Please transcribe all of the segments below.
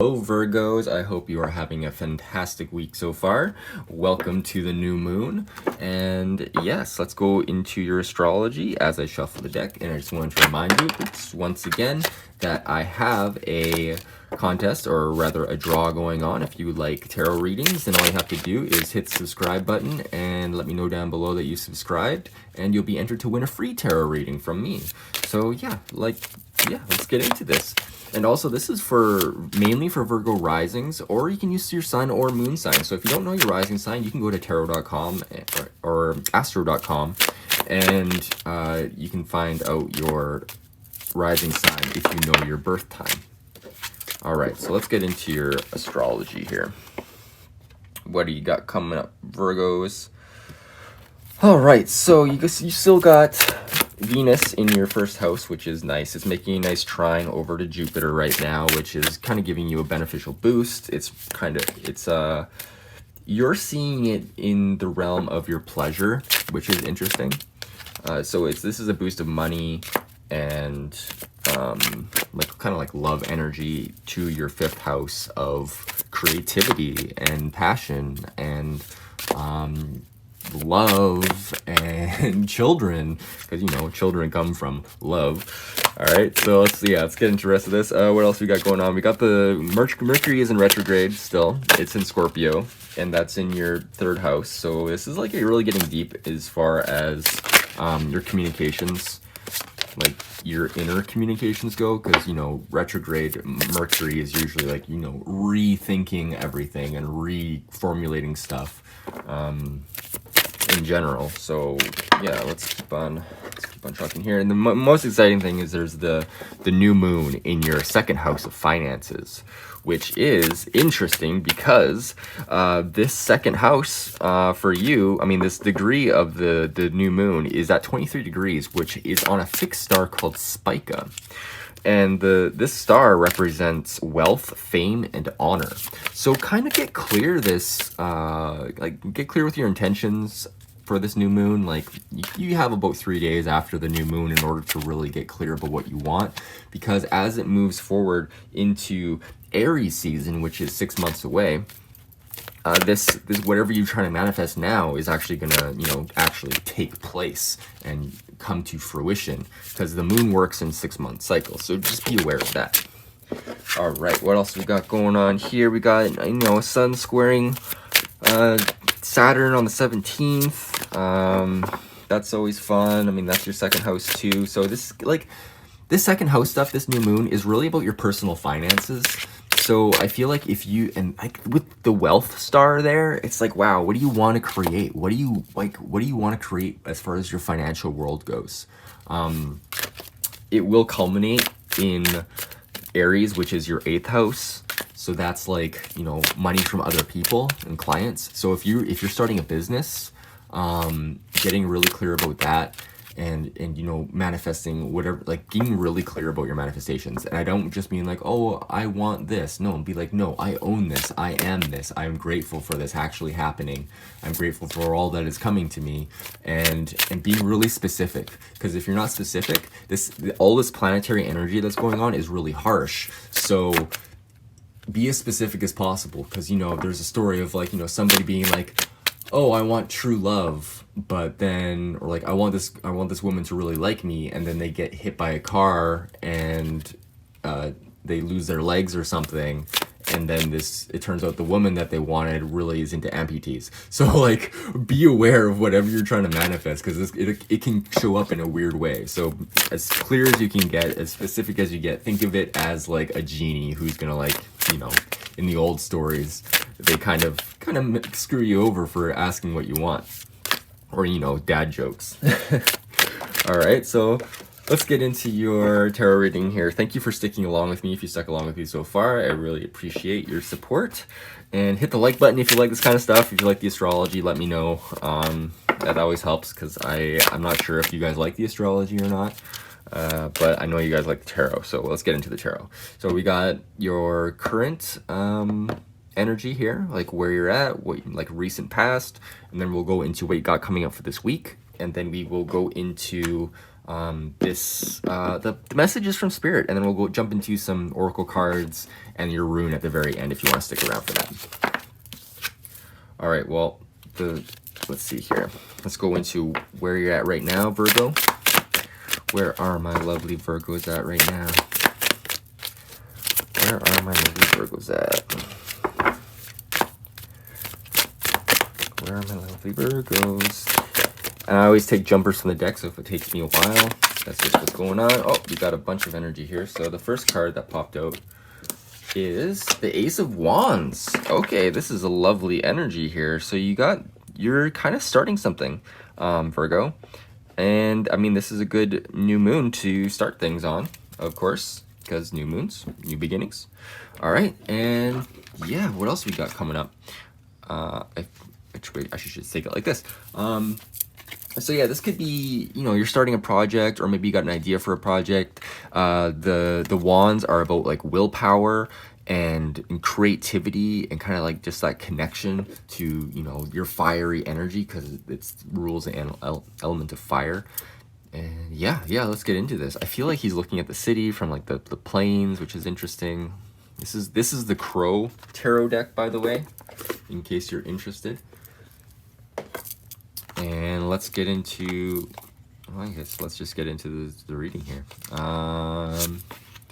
Hello Virgos, I hope you are having a fantastic week so far. Welcome to the new moon. And yes, let's go into your astrology as I shuffle the deck. And I just wanted to remind you once again that I have a contest, or rather a draw going on. If you like tarot readings, then all you have to do is hit the subscribe button and let me know down below that you subscribed, and you'll be entered to win a free tarot reading from me. So yeah, let's get into this. And also, this is mainly for Virgo risings, or you can use your sun or moon sign. So if you don't know your rising sign, you can go to tarot.com or astro.com, and you can find out your rising sign if you know your birth time. All right, so let's get into your astrology here. What do you got coming up, Virgos? All right, so you still got Venus in your first house, which is nice. It's making a nice trine over to Jupiter right now, which is kind of giving you a beneficial boost. You're seeing it in the realm of your pleasure, which is interesting. So this is a boost of money and like love energy to your fifth house of creativity and passion and love and children, because children come from love. All right, so let's get into the rest of this. What else we got going on? We got the Mercury is in retrograde still. It's in Scorpio, and that's in your third house. So this is like you're really getting deep as far as your communications, like your inner communications go, because retrograde Mercury is usually like rethinking everything and reformulating stuff in general. So yeah, let's keep on trucking here. And the most exciting thing is there's the new moon in your second house of finances, which is interesting because this second house for you, this degree of the new moon is at 23 degrees, which is on a fixed star called Spica. And this star represents wealth, fame, and honor. So kind of get clear get clear with your intentions for this new moon. Like you have about 3 days after the new moon in order to really get clear about what you want, because as it moves forward into Aries season, which is 6 months away, this whatever you're trying to manifest now is actually gonna actually take place and come to fruition, because the moon works in 6 month cycles. So just be aware of that. All right, what else we got going on here? We got sun squaring Saturn on the 17th. That's always fun. That's your second house too. So this second house stuff, this new moon is really about your personal finances. So I feel like with the wealth star there, it's like, wow, what do you want to create? What do you want to create as far as your financial world goes? It will culminate in Aries, which is your 8th house. So that's like, money from other people and clients. So if you're starting a business, getting really clear about that, and manifesting whatever, like being really clear about your manifestations. And I don't just mean like, oh, I want this. No, be like, no, I own this. I am this. I'm grateful for this actually happening. I'm grateful for all that is coming to me, and being really specific. Because if you're not specific, all this planetary energy that's going on is really harsh. So be as specific as possible, because there's a story of like somebody being like, oh, I want true love, but then, or like, I want this woman to really like me, and then they get hit by a car and they lose their legs or something, and then it turns out the woman that they wanted really is into amputees. So like, be aware of whatever you're trying to manifest, because it can show up in a weird way. So as clear as you can get, as specific as you get, think of it as like a genie who's gonna, like, in the old stories, they kind of screw you over for asking what you want, or dad jokes. All right, so let's get into your tarot reading here. Thank you for sticking along with me. If you stuck along with me so far, I really appreciate your support. And hit the like button if you like this kind of stuff. If you like the astrology, let me know. That always helps, because I'm not sure if you guys like the astrology or not. But I know you guys like the tarot, so let's get into the tarot. So we got your current energy here, like where you're at, like recent past, and then we'll go into what you got coming up for this week, and then we will go into The message is from Spirit, and then we'll go jump into some oracle cards and your rune at the very end if you want to stick around for that. All right, well, let's see here. Let's go into where you're at right now, Virgo. Where are my lovely Virgos at right now? Where are my lovely Virgos at? Where are my lovely Virgos? And I always take jumpers from the deck, so if it takes me a while, that's just what's going on. Oh, we got a bunch of energy here. So the first card that popped out is the Ace of Wands. Okay, this is a lovely energy here. So you're kind of starting something, Virgo. And I mean, this is a good new moon to start things on, of course, because new moons, new beginnings. All right, and yeah, what else we got coming up? I should take it like this. So yeah, this could be, you're starting a project, or maybe you got an idea for a project. The wands are about like willpower and creativity and kind of like just that connection to, your fiery energy, because it rules the element of fire. And yeah, let's get into this. I feel like he's looking at the city from like the plains, which is interesting. This is the Crow Tarot deck, by the way, in case you're interested. And let's get into, well, I guess let's just get into the reading here.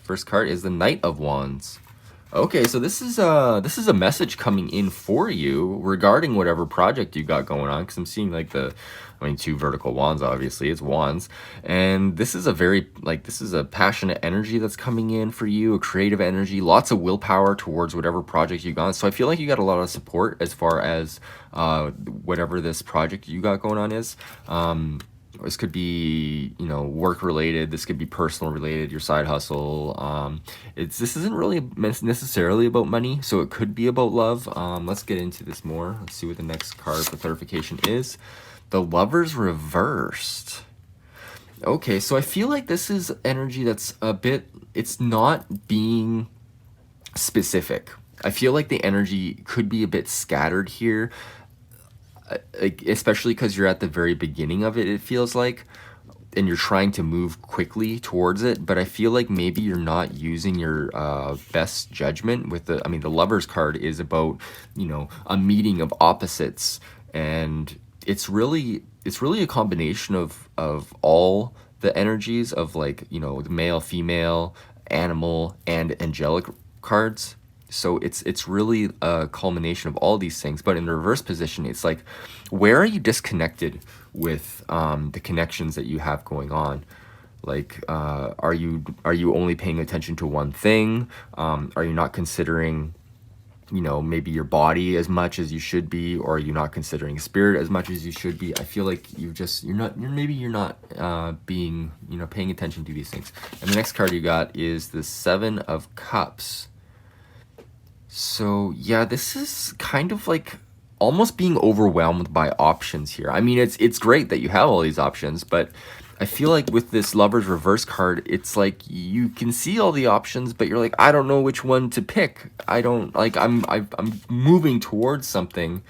First card is the Knight of Wands. Okay, so this is a message coming in for you regarding whatever project you got going on, because I'm seeing like two vertical wands, obviously, it's wands. And this is this is a passionate energy that's coming in for you, a creative energy, lots of willpower towards whatever project you got. So I feel like you got a lot of support as far as whatever this project you got going on is. This could be, work related. This could be personal related, your side hustle. This isn't really necessarily about money, so it could be about love. Let's get into this more. Let's see what the next card for clarification is. The Lovers reversed. Okay, so I feel like this is energy that's it's not being specific. I feel like the energy could be a bit scattered here. Especially because you're at the very beginning of it feels like, and you're trying to move quickly towards it, but I feel like maybe you're not using your best judgment with the Lovers card is about, a meeting of opposites, and it's really a combination of all the energies of like, the male, female, animal, and angelic cards. So it's really a culmination of all these things. But in the reverse position, it's like, where are you disconnected with the connections that you have going on? Like, are you only paying attention to one thing? Are you not considering, maybe your body as much as you should be, or are you not considering spirit as much as you should be? I feel like you're not being, paying attention to these things. And the next card you got is the Seven of Cups. So yeah, this is kind of like almost being overwhelmed by options here. I mean, it's great that you have all these options, but I feel like with this Lovers reverse card, it's like you can see all the options, but you're like, I don't know which one to pick. I'm moving towards something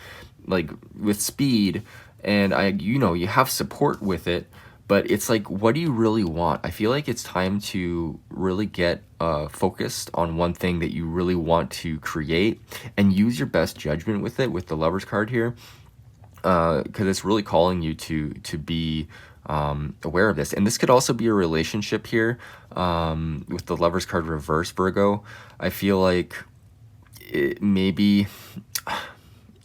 like with speed, and you have support with it, but it's like, what do you really want? I feel like it's time to really get focused on one thing that you really want to create and use your best judgment with it, with the Lovers card here, because it's really calling you to be aware of this. And this could also be a relationship here with the Lovers card reverse, Virgo. I feel like maybe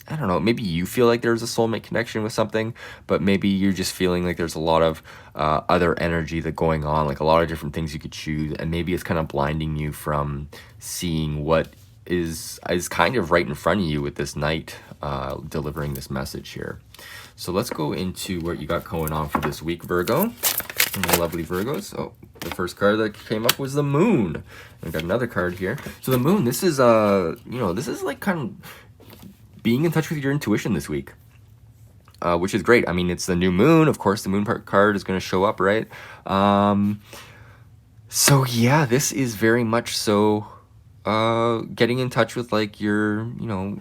I don't know, maybe you feel like there's a soulmate connection with something, but maybe you're just feeling like there's a lot of other energy that going on, like a lot of different things you could choose, and maybe it's kind of blinding you from seeing what is kind of right in front of you with this Knight delivering this message here. So let's go into what you got going on for this week, Virgo. My lovely Virgos. Oh, the first card that came up was the Moon. We got another card here. So the Moon, this is this is like kind of being in touch with your intuition this week, which is great. I mean, it's the new moon. Of course, the moon card is going to show up, right? So yeah, this is very much so getting in touch with like your,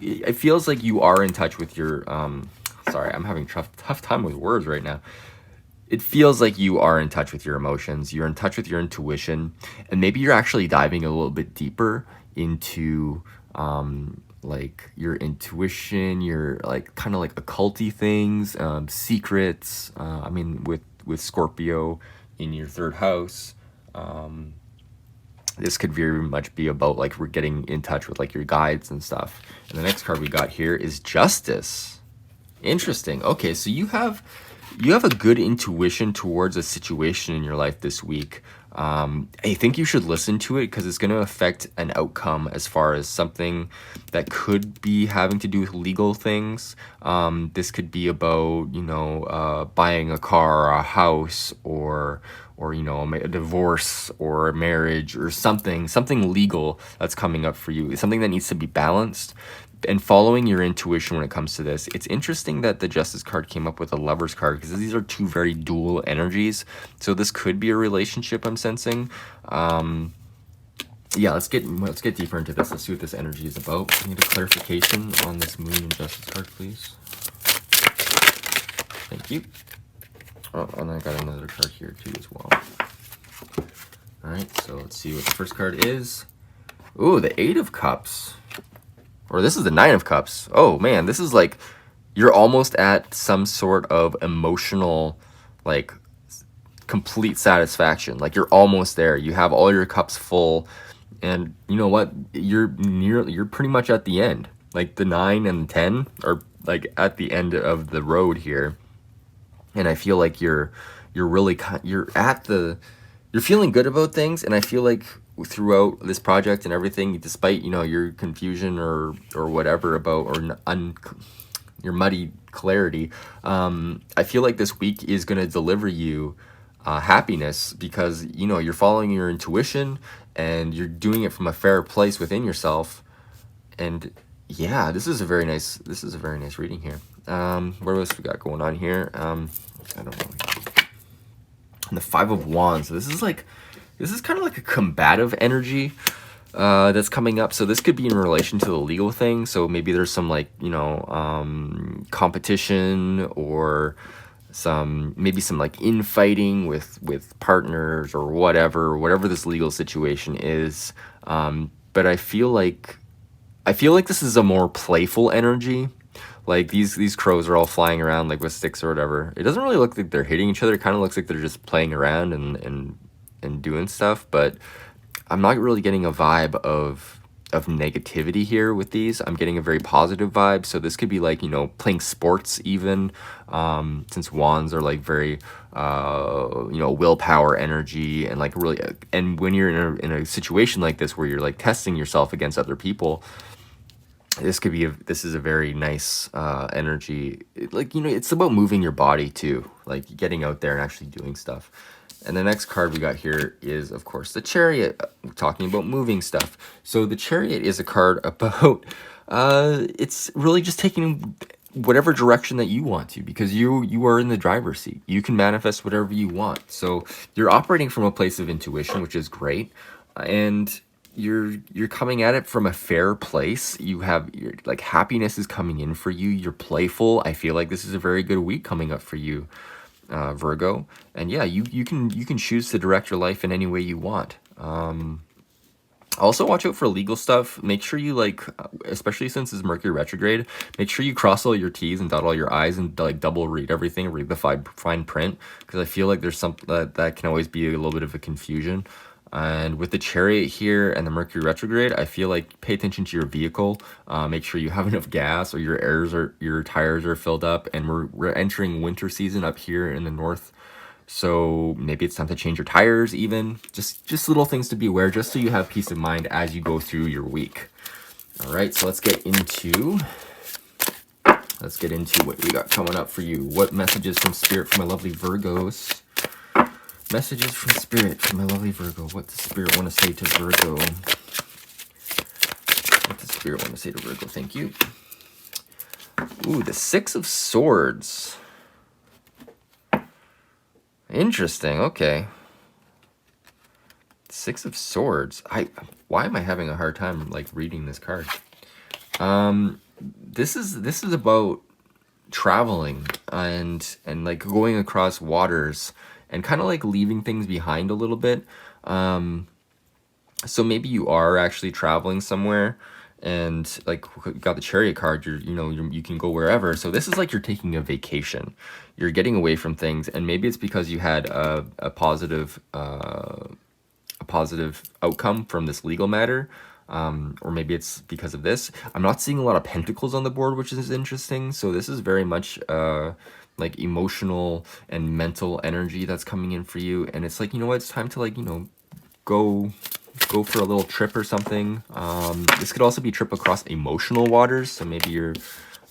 it feels like you are in touch with your, sorry, I'm having tough time with words right now. it feels like you are in touch with your emotions, you're in touch with your intuition, and maybe you're actually diving a little bit deeper into like your intuition, your like kind of like occulty things, secrets. I mean, with Scorpio in your third house, this could very much be about like we're getting in touch with like your guides and stuff. And the next card we got here is Justice. Interesting. Okay, so you have a good intuition towards a situation in your life this week. I think you should listen to it because it's going to affect an outcome as far as something that could be having to do with legal things. This could be about, you know, buying a car or a house, or you know, a divorce or a marriage or something legal that's coming up for you. It's something that needs to be balanced. And following your intuition when it comes to this, it's interesting that the Justice card came up with a Lover's card because these are two very dual energies. So this could be a relationship I'm sensing. Yeah, let's get deeper into this. Let's see what this energy is about. I need a clarification on this Moon and Justice card, please. Thank you. Oh, and I got another card here too as well. All right, so let's see what the first card is. Ooh, the Eight of Cups. Or this is the Nine of Cups. Oh man, this is like you're almost at some sort of emotional, like complete satisfaction. Like you're almost there. You have all your cups full, and you know what? You're pretty much at the end. Like the 9 and 10 are like at the end of the road here, and I feel like you're feeling good about things, and I feel like throughout this project and everything, despite, you know, your confusion or whatever about your muddy clarity, I feel like this week is going to deliver you happiness because, you know, you're following your intuition and you're doing it from a fair place within yourself. And yeah, this is a very nice reading here. What else we got going on here? I don't know. And the Five of Wands. So this is kind of like a combative energy that's coming up. So this could be in relation to the legal thing. So maybe there's some like, you know, competition or some like infighting with partners or whatever this legal situation is. But I feel like this is a more playful energy. Like these crows are all flying around like with sticks or whatever. It doesn't really look like they're hitting each other. It kind of looks like they're just playing around and doing stuff. But I'm not really getting a vibe of negativity here with these. I'm getting a very positive vibe. So this could be like, you know, playing sports even, since wands are like very, you know, willpower energy and like really, and when you're in a situation like this where you're like testing yourself against other people, this is a very nice energy. Like, you know, it's about moving your body too, like getting out there and actually doing stuff. And the next card we got here is, of course, the Chariot, talking about moving stuff. So the Chariot is a card about, it's really just taking whatever direction that you want to, because you are in the driver's seat. You can manifest whatever you want. So you're operating from a place of intuition, which is great. And you're coming at it from a fair place. Your like happiness is coming in for you. You're playful. I feel like this is a very good week coming up for you, Virgo. And yeah, you can choose to direct your life in any way you want. Also watch out for legal stuff. Make sure you like, especially since it's Mercury retrograde, make sure you cross all your T's and dot all your I's and like double read everything, read the fine print, because I feel like there's something that can always be a little bit of a confusion. And with the Chariot here and the Mercury retrograde, I feel like pay attention to your vehicle. Make sure you have enough gas or your tires are filled up. And we're entering winter season up here in the north. So maybe it's time to change your tires even. Just little things to be aware, just so you have peace of mind as you go through your week. All right, so let's get into what we got coming up for you. What messages from Spirit for my lovely Virgos? Messages from Spirit for my lovely Virgo. What does Spirit want to say to Virgo? What does Spirit want to say to Virgo? Thank you. Ooh, the Six of Swords. Interesting. Okay. Six of Swords. Why am I having a hard time like reading this card? This is about traveling and like going across waters and kind of like leaving things behind a little bit. So maybe you are actually traveling somewhere, and like got the Chariot card, you can go wherever. So this is like you're taking a vacation, you're getting away from things, and maybe it's because you had a positive outcome from this legal matter, or maybe it's because of this. I'm not seeing a lot of pentacles on the board, which is interesting. So this is very much like emotional and mental energy that's coming in for you, and it's like, you know what, it's time to like, go for a little trip or something. This could also be a trip across emotional waters, so maybe you're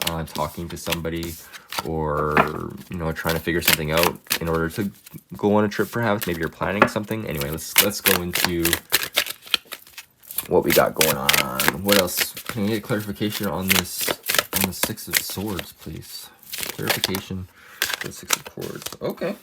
talking to somebody, or trying to figure something out in order to go on a trip. Perhaps maybe you're planning something. Anyway, let's go into what we got going on. What else? Can I get clarification on this, on the Six of Swords, please? Clarification for the Six of Swords. Okay.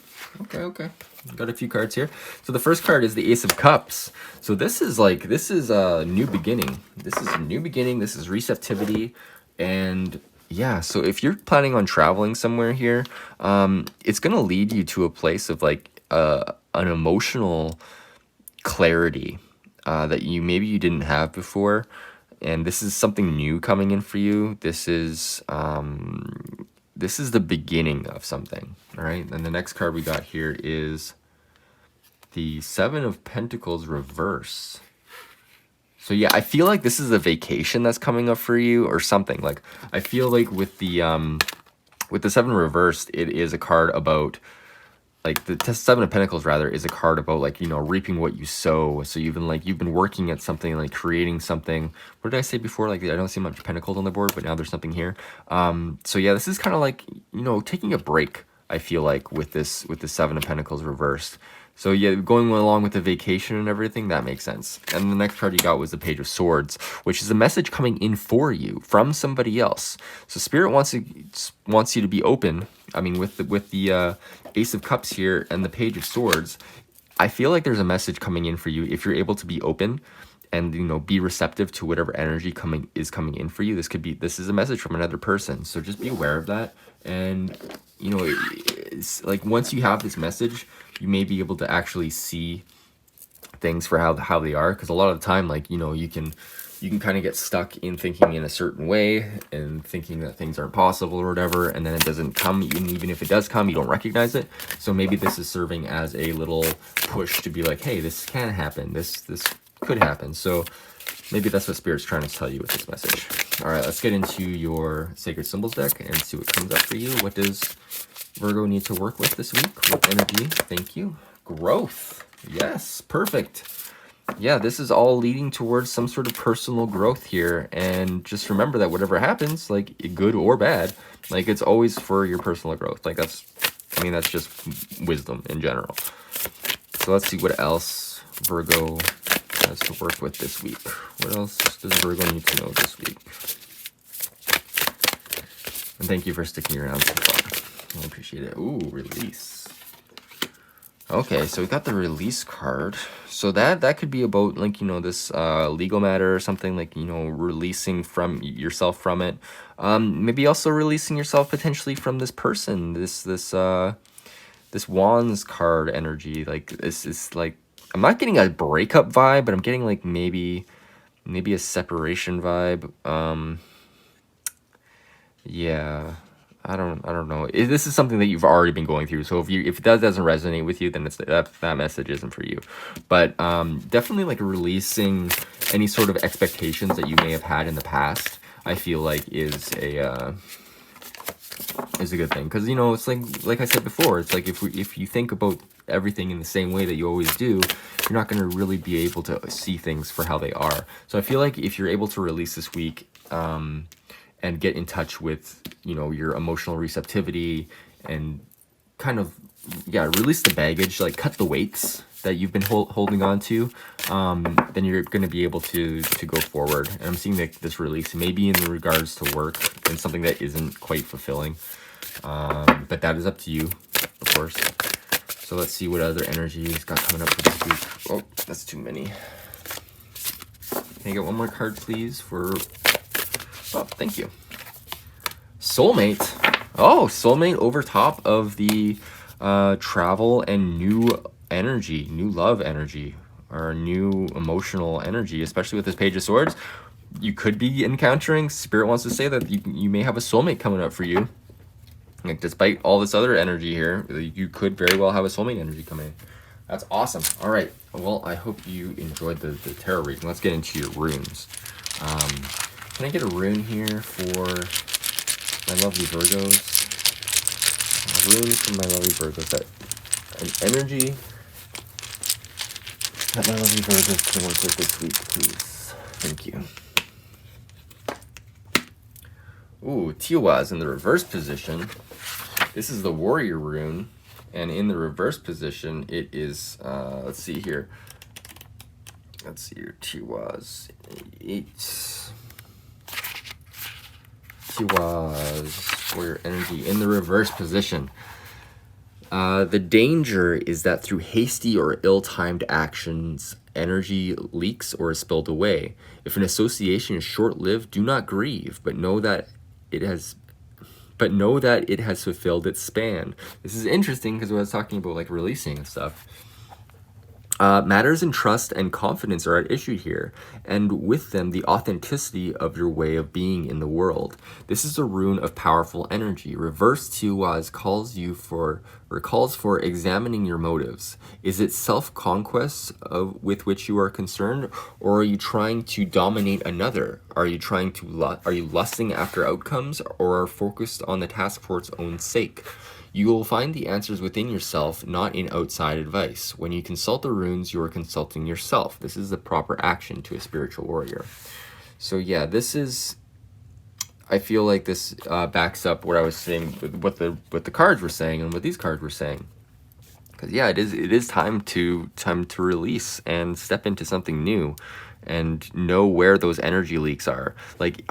Got a few cards here. So the first card is the Ace of Cups. So this is a new beginning. This is a new beginning. This is receptivity. And yeah, so if you're planning on traveling somewhere here, it's going to lead you to a place of like an emotional clarity that maybe you didn't have before. And this is something new coming in for you. This is the beginning of something, all right? And the next card we got here is the Seven of Pentacles reverse. So yeah, I feel like this is a vacation that's coming up for you or something. Like, I feel like with the Seven reversed, it is a card about, like, the Seven of Pentacles rather is a card about like, reaping what you sow. So you've been working at something, like creating something. What did I say before? Like, I don't see much pentacles on the board, but now there's something here. So yeah, this is kind of like, taking a break, I feel like, with the Seven of Pentacles reversed. So yeah, going along with the vacation and everything, that makes sense. And the next card you got was the Page of Swords, which is a message coming in for you from somebody else. So Spirit wants you to be open. I mean, with the Ace of Cups here and the Page of Swords, I feel like there's a message coming in for you if you're able to be open and be receptive to whatever energy is coming in for you. This is a message from another person, so just be aware of that. And it's like, once you have this message, you may be able to actually see things for how they are, because a lot of the time, like, you can kind of get stuck in thinking in a certain way and thinking that things aren't possible or whatever, and then it doesn't come. And even if it does come, you don't recognize it. So maybe this is serving as a little push to be like, hey, this can happen, this could happen. So maybe that's what Spirit's trying to tell you with this message. All right, let's get into your Sacred Symbols deck and see what comes up for you. What does Virgo need to work with this week? What energy? Thank you. Growth. Yes, perfect. Yeah, this is all leading towards some sort of personal growth here. And just remember that whatever happens, like good or bad, like it's always for your personal growth. Like that's just wisdom in general. So let's see what else Virgo has to work with this week. What else does Virgo need to know this week? And thank you for sticking around so far. I appreciate it. Ooh, release. Okay, so we got the release card. So that could be about, like, this legal matter or something, like, releasing from yourself from it. Maybe also releasing yourself potentially from this person, this Wands card energy. Like, this is like, I'm not getting a breakup vibe, but I'm getting like maybe a separation vibe. Yeah, I don't know. This is something that you've already been going through. So if that doesn't resonate with you, then that message isn't for you. But definitely like releasing any sort of expectations that you may have had in the past, I feel like is a good thing. Because it's like I said before, it's like if you think about everything in the same way that you always do, you're not going to really be able to see things for how they are. So I feel like if you're able to release this week, and get in touch with, your emotional receptivity and kind of, release the baggage, like cut the weights that you've been holding on to, then you're going to be able to go forward. And I'm seeing this release maybe in regards to work and something that isn't quite fulfilling. But that is up to you, of course. So let's see what other energy he's got coming up for this week. Oh, that's too many. Can I get one more card, please, for... Oh, thank you. Soulmate. Oh, soulmate over top of the travel and new energy, new love energy, or new emotional energy, especially with this Page of Swords. You could be encountering, Spirit wants to say that you may have a soulmate coming up for you. Like, despite all this other energy here, you could very well have a soulmate energy coming in. That's awesome. All right. Well, I hope you enjoyed the tarot reading. Let's get into your runes. Can I get a rune here for my lovely Virgos? A rune for my lovely Virgos. That an energy that my lovely Virgos can work with this week, please. Thank you. Ooh, Tiwaz in the reverse position. This is the warrior rune, and in the reverse position, it is, let's see here. Let's see here, Tiwaz 8. Tiwaz, warrior energy in the reverse position. The danger is that through hasty or ill-timed actions, energy leaks or is spilled away. If an association is short-lived, do not grieve, but know that it has fulfilled its span. This is interesting because I was talking about like releasing and stuff. Matters in trust and confidence are at issue here, and with them the authenticity of your way of being in the world. This is a rune of powerful energy. Reverse Tiwaz calls for examining your motives. Is it self-conquest with which you are concerned, or are you trying to dominate another? Are you lusting after outcomes, or are focused on the task for its own sake? You will find the answers within yourself, not in outside advice. When you consult the runes, you are consulting yourself. This is the proper action to a spiritual warrior. So yeah, this is, I feel like this backs up what I was saying, what the cards were saying and what these cards were saying. Because yeah, it is time to release and step into something new, and know where those energy leaks are. Like,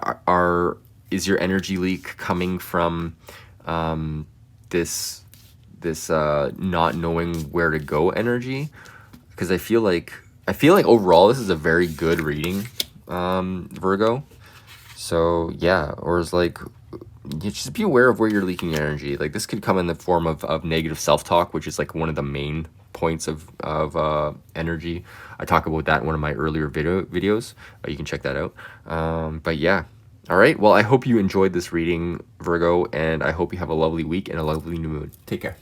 is your energy leak coming from this not knowing where to go energy? Because I feel like overall this is a very good reading, Virgo. So yeah, or is like, you just be aware of where you're leaking energy. Like, this could come in the form of negative self-talk, which is like one of the main points of energy. I talk about that in one of my earlier videos. You can check that out. But yeah. All right, well, I hope you enjoyed this reading, Virgo, and I hope you have a lovely week and a lovely new moon. Take care.